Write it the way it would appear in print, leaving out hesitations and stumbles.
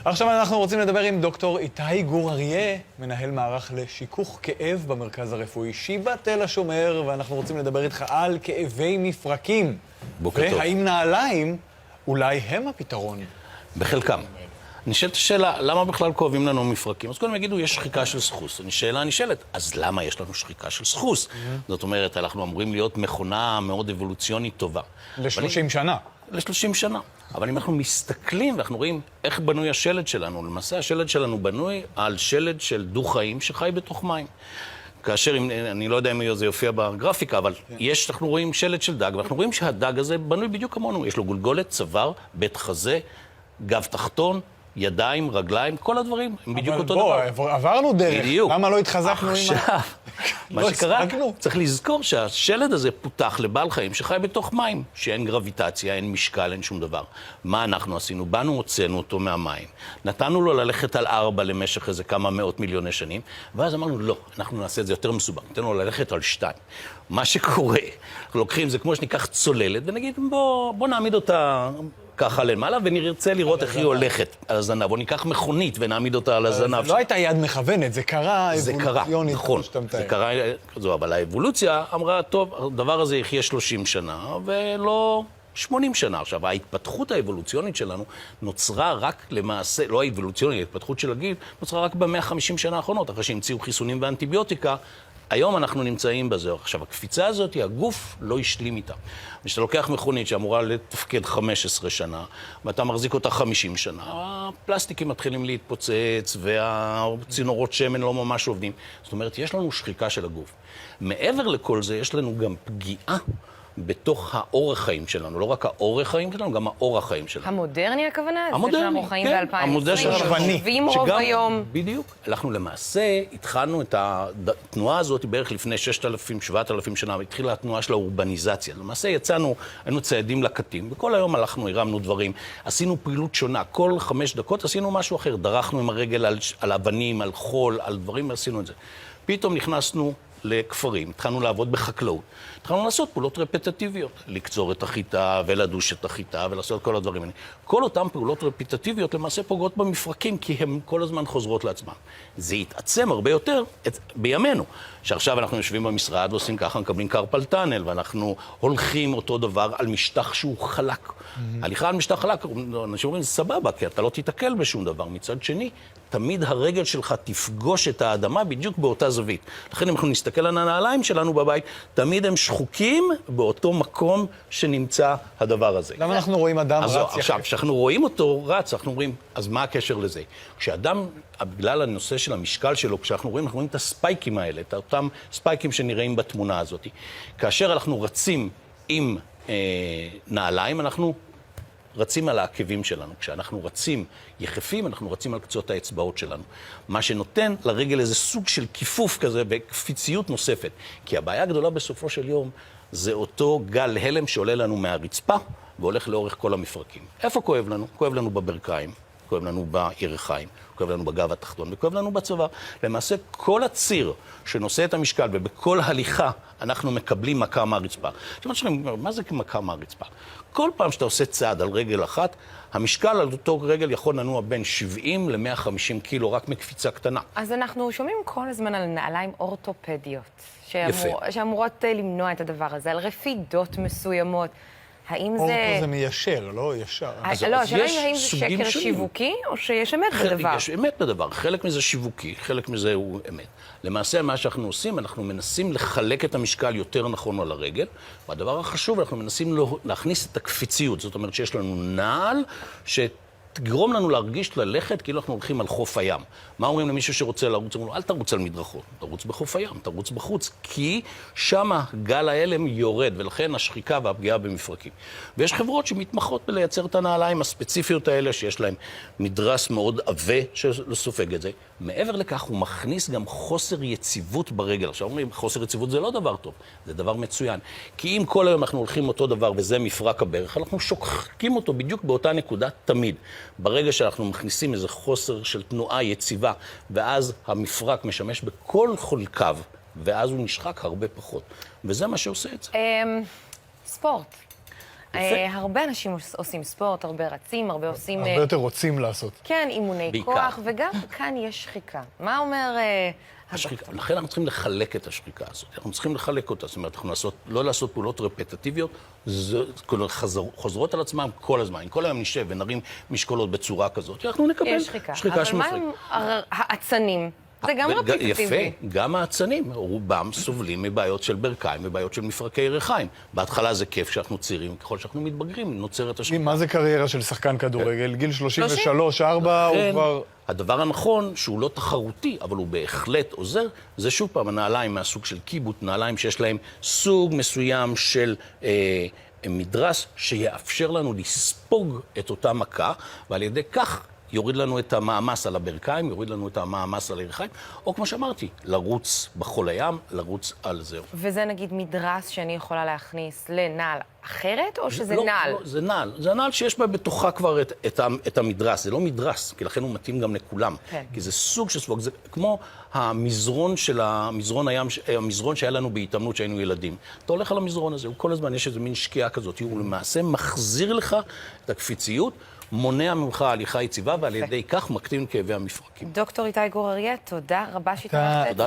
עכשיו אנחנו רוצים לדבר עם דוקטור איתי גור אריה, מנהל מערך לשיכוך כאב במרכז הרפואי שיבא תל השומר, ואנחנו רוצים לדבר איתך על כאבי מפרקים. בוקר טוב. והאם נעליים אולי הם הפתרון? בחלקם. נשאלת השאלה, למה בכלל כואבים לנו מפרקים? אז קודם יגידו, יש שחיקה של סחוס. השאלה נשאלת, אז למה יש לנו שחיקה של סחוס? זאת אומרת, אנחנו אמורים להיות מכונה מאוד אבולוציונית טובה. ל-30 שנה. ל-30 שנה. אבל אם אנחנו מסתכלים ואנחנו רואים איך בנוי השלד שלנו, למעשה השלד שלנו בנוי על שלד של דו-חיים שחי בתוך מים. כאשר, אני לא יודע אם זה יופיע בגרפיקה, אבל אנחנו רואים שלד של דג, ואנחנו רואים שהדג הזה בנוי בדיוק כמונו. יש לו גולגולת, צוואר, בית חזה, גב תחתון, ידיים, רגליים, כל הדברים הם בדיוק אותו דבר. אבל בוא, עברנו דרך. בדיוק. למה לא התחזקנו עם עכשיו, מה שקרה, צריך לזכור שהשלד הזה פותח לבעל חיים שחי בתוך מים, שאין גרביטציה, אין משקל, אין שום דבר. מה אנחנו עשינו? באנו, הוצאנו אותו מהמים. נתנו לו ללכת על 4 למשך איזה כמה מאות מיליוני שנים, ואז אמרנו, לא, אנחנו נעשה את זה יותר מסובך. ניתן לו ללכת על 2. מה שקורה, אנחנו לוקחים, זה כמו שניקח צוללת, ונגיד, בוא נעמיד אותה ככה למעלה, ונרצה לראות איך היא הולכת על הזנב, או ניקח מכונית ונעמיד אותה על הזנב. לא הייתה יד מכוונת, זה קרה אבולוציונית. נכון, זה קרה כזו, אבל האבולוציה אמרה, טוב, הדבר הזה יחיה 30 שנה, ולא 80 שנה. עכשיו, ההתפתחות האבולוציונית שלנו נוצרה רק למעשה, לא האבולוציונית, ההתפתחות של הגיל, נוצרה רק ב-150 שנה האחרונות, אחרי שהמציאו חיסונים ואנטיביוטיקה. היום אנחנו נמצאים בזה. עכשיו, הקפיצה הזאת, הגוף לא השלים איתה. כשאתה לוקח מכונית שאמורה לתפקד 15 שנה, ואתה מחזיק אותה 50 שנה, הפלסטיקים מתחילים להתפוצץ, והצינורות שמן לא ממש עובדים. זאת אומרת, יש לנו שחיקה של הגוף. מעבר לכל זה, יש לנו גם פגיעה בתוך האורח חיים שלנו. לא רק האורח חיים שלנו, גם האורח חיים שלנו. המודרני הכוונה? המודרני, שאנחנו חיים כן. ב-2020. שחושבים רוב היום. בדיוק. אנחנו למעשה התחלנו את התנועה הזאת בערך לפני 6,000, 7,000 שנה, והתחילה התנועה של האורבניזציה. למעשה היינו ציידים לקטים, וכל היום הלכנו, הרמנו דברים, עשינו פעילות שונה. כל 5 דקות עשינו משהו אחר. דרכנו עם הרגל על אבנים, על חול, על דברים, ועשינו את זה. פתאום נכנסנו לכפרים, התחלנו לעבוד בחקלאות, התחלנו לעשות פעולות רפטטיביות, לקצור את החיטה ולדוש את החיטה ולעשות כל הדברים האלה. כל אותן פעולות רפטטיביות למעשה פוגעות במפרקים, כי הן כל הזמן חוזרות לעצמן. זה יתעצם הרבה יותר בימינו, שעכשיו אנחנו יושבים במשרד ועושים ככה, מקבלים קרפל טאנל, ואנחנו הולכים אותו דבר על משטח שהוא חלק. הליכה על משטח חלק, אנשים אומרים, סבבה, כי אתה לא תתקל בשום דבר. מצד שני, תמיד הרגל שלך תפגוש את האדמה בדיוק באותה זווית. לכן אם אנחנו נסתכל על הנעליים שלנו בבית, תמיד הם שחוקים באותו מקום שנמצא הדבר הזה. למה אנחנו רואים אדם רץ יחף? עכשיו, כשאנחנו רואים אותו רץ, אנחנו אומרים, אז מה הקשר לזה? כשאדם, בגלל הנושא של המשקל שלו, כשאנחנו רואים את הספייקים האלה, את אותם ספייקים שנראים בתמונה הזאת. כאשר אנחנו רצים עם נעליים, אנחנו רצים על העקבים שלנו. כשאנחנו רצים יחפים, אנחנו רצים על קצות האצבעות שלנו. מה שנותן לרגל איזה סוג של כיפוף כזה וקפיציות נוספת. כי הבעיה הגדולה בסופו של יום זה אותו גל הלם שעולה לנו מהרצפה והולך לאורך כל המפרקים. איפה כואב לנו? כואב לנו בברכיים, כואב לנו בירכיים, כואב לנו בגב התחתון וכואב לנו בצוואר. למעשה כל הציר שנושא את המשקל ובכל הליכה אנחנו מקבלים מכה מהרצפה. מה זה מכה מהרצפה? כל פעם שאתה עושה צעד על רגל אחת, המשקל על אותו רגל יכול לנוע בין 70 ל-150 קילו, רק מקפיצה קטנה. אז אנחנו שומעים כל הזמן על נעליים אורתופדיות, יפה. שאמורות למנוע את הדבר הזה, על רפידות מסוימות. האם זה... אורתו זה מיישר, לא ישר. לא, השאלה האם זה שקר שיווקי, או שיש אמת בדבר? יש אמת בדבר. חלק מזה שיווקי, חלק מזה הוא אמת. למעשה, מה שאנחנו עושים, אנחנו מנסים לחלק את המשקל יותר נכון על הרגל, והדבר החשוב, אנחנו מנסים להכניס את הקפיציות. זאת אומרת שיש לנו נעל תגרום לנו להרגיש ללכת כאילו אנחנו הולכים על חוף הים. מה אומרים למישהו שרוצה לרוץ? אומרים לו, אל תרוץ על מדרכות, תרוץ בחוף הים, תרוץ בחוץ, כי שמה גל ההלם יורד, ולכן השחיקה והפגיעה במפרקים. ויש חברות שמתמחות בלייצר את הנעליים הספציפיות האלה, שיש להם מדרס מאוד עבה שסופג את זה. מעבר לכך, הוא מכניס גם חוסר יציבות ברגל. עכשיו אומרים, חוסר יציבות זה לא דבר טוב, זה דבר מצוין. כי אם כל היום אנחנו הולכים אותו דבר, וזה מפרק הברך, אנחנו שוקקים אותו בדיוק באותה נקודה תמיד. ברגע שאנחנו מכניסים איזה חוסר של תנועה יציבה, ואז המפרק משמש בכל חולקיו, ואז הוא נשחק הרבה פחות. וזה מה שעושה את זה. ספורט. הרבה אנשים עושים ספורט, הרבה רצים, הרבה עושים... הרבה יותר רוצים לעשות. כן, אימוני בעיקר. כוח, וגם כאן יש שחיקה. מה אומר השחיקה. לכן אנחנו צריכים לחלק את השחיקה הזאת. אנחנו צריכים לחלק אותה. זאת אומרת, אנחנו לא לעשות פעולות רפטטיביות, חוזרות על עצמם כל הזמן. אם כל היום נשב ונרים משקולות בצורה כזאת, אנחנו נקבל יש שחיקה. שחיקה אבל מה שמפרק. עם האצנים? זה גם רפטטיבי. יפה, גם האצנים, רובם סובלים מבעיות של ברכיים, מבעיות של מפרקי ריחיים. בהתחלה זה כיף שאנחנו צעירים, ככל שאנחנו מתבגרים, נוצרת השחיקה. מה זה קריירה של שחקן כדורגל? גיל 33, 4, הוא כבר... הדבר הנכון, שהוא לא תחרותי, אבל הוא בהחלט עוזר, זה שוב פעם הנעליים מהסוג של קיבוט, נעליים שיש להם סוג מסוים של מדרס, שיאפשר לנו לספוג את אותה מכה, ועל ידי כך יוריד לנו את המאמס על הברכיים, יוריד לנו את המאמס על הירכיים, או כמו שאמרתי, לרוץ בחול הים, לרוץ על זהו. וזה נגיד מדרס שאני יכולה להכניס לנעל אחרת, או שזה לא, נעל? לא, זה נעל. זה נעל שיש בה בתוכה כבר את המדרס. זה לא מדרס, כי לכן הוא מתאים גם לכולם. כן. כי זה סוג של ספוג. זה כמו המזרון של המזרון שהיה לנו בהתאמנות שהיינו ילדים. אתה הולך על המזרון הזה, הוא כל הזמן יש איזה מין שקיעה כזאת. הוא למעשה מחזיר לך את הקפיציות, מונע ממך הליכה יציבה, ועל ידי כך מקטין כאבי המפרקים. דוקטור איתי גור אריה, תודה רבה שהתארחת. תודה לך.